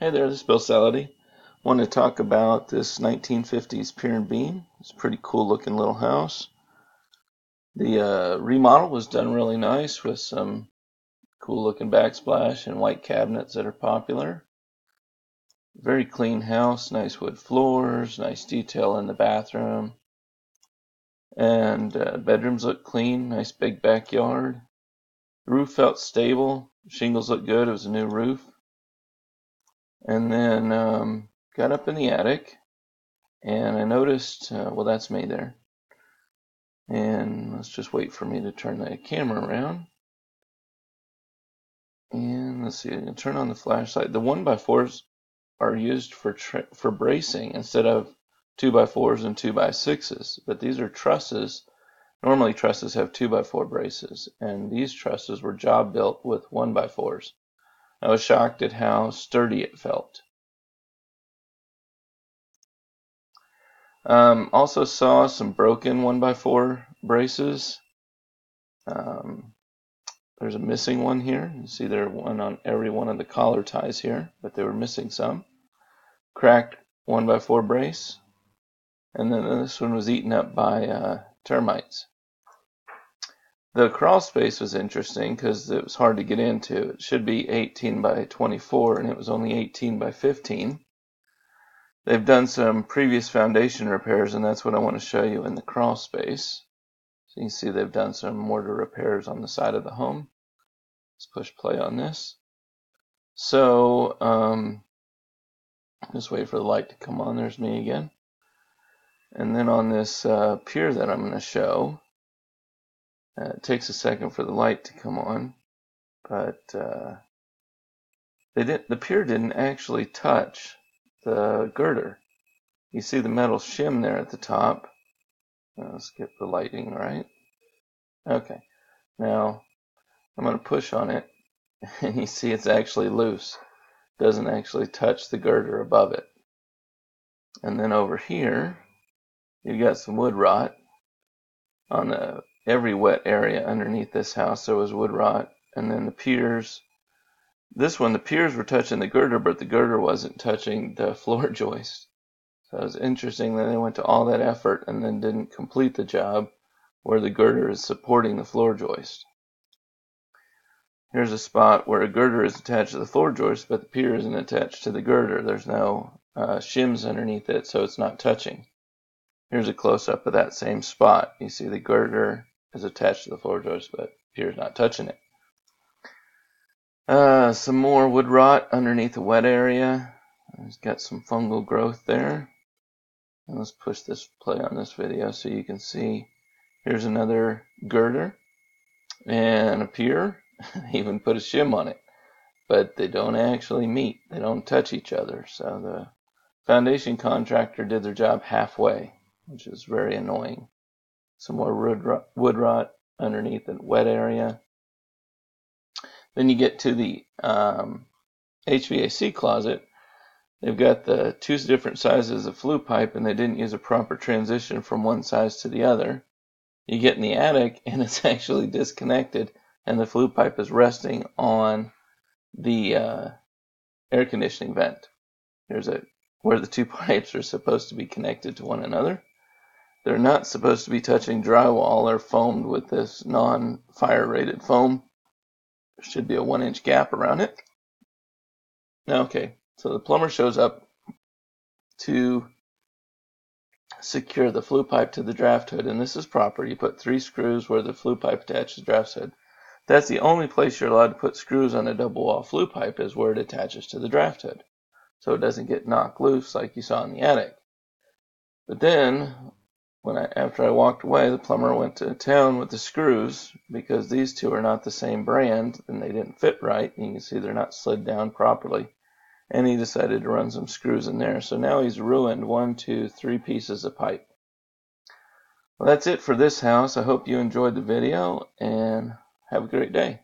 Hey there, this is Bill Sallade. Want to talk about this 1950s pier and beam. It's a pretty cool looking little house. The remodel was done really nice with some cool looking backsplash and white cabinets that are popular. Very clean house, nice wood floors, nice detail in the bathroom. And bedrooms look clean, nice big backyard. The roof felt stable, shingles looked good, it was a new roof. And then got up in the attic and I noticed, well, that's me there. And let's just wait for me to turn the camera around. And let's see, I'm going to turn on the flashlight. The 1x4s are used for bracing instead of 2x4s and 2x6s. But these are trusses. Normally trusses have 2x4 braces. And these trusses were job built with 1x4s. I was shocked at how sturdy it felt. Also saw some broken 1x4 braces. There's a missing one here. You see there's one on every one of the collar ties here, but they were missing some. Cracked 1x4 brace. And then this one was eaten up by termites. The crawl space was interesting because it was hard to get into. It should be 18 by 24 and it was only 18 by 15. They've done some previous foundation repairs, and that's what I want to show you in the crawl space. So you can see they've done some mortar repairs on the side of the home. Let's push play on this. So, just wait for the light to come on. There's me again. And then on this pier that I'm going to show, it takes a second for the light to come on, but the pier didn't actually touch the girder. You see the metal shim there at the top. Let's get the lighting right. Okay, now I'm going to push on it and you see it's actually loose. It doesn't actually touch the girder above it. And then over here you got some wood rot on every wet area underneath this house. There was wood rot. And then the piers, this one, the piers were touching the girder, but the girder wasn't touching the floor joist. So it was interesting that they went to all that effort and then didn't complete the job where the girder is supporting the floor joist. Here's a spot where a girder is attached to the floor joist, but the pier isn't attached to the girder. There's no shims underneath it, so it's not touching. Here's a close-up of that same spot. You see the girder is attached to the floor joist, but the pier is not touching it. Some more wood rot underneath the wet area. It's got some fungal growth there. And let's push this play on this video so you can see. Here's another girder and a pier. They even put a shim on it. But they don't actually meet. They don't touch each other. So the foundation contractor did their job halfway, which is very annoying. Some more wood rot underneath the wet area. Then you get to the HVAC closet. They've got the two different sizes of flue pipe, and they didn't use a proper transition from one size to the other. You get in the attic, and it's actually disconnected, and the flue pipe is resting on the air conditioning vent. Here's where the two pipes are supposed to be connected to one another. They're not supposed to be touching drywall or foamed with this non-fire rated foam. There should be a 1-inch gap around it. Okay, so the plumber shows up to secure the flue pipe to the draft hood, and this is proper. You put 3 screws where the flue pipe attaches to the draft hood. That's the only place you're allowed to put screws on a double wall flue pipe, is where it attaches to the draft hood, so it doesn't get knocked loose like you saw in the attic. But then, after I walked away, the plumber went to town with the screws because these two are not the same brand and they didn't fit right. You can see they're not slid down properly. And he decided to run some screws in there. So now he's ruined 1, 2, 3 pieces of pipe. Well, that's it for this house. I hope you enjoyed the video and have a great day.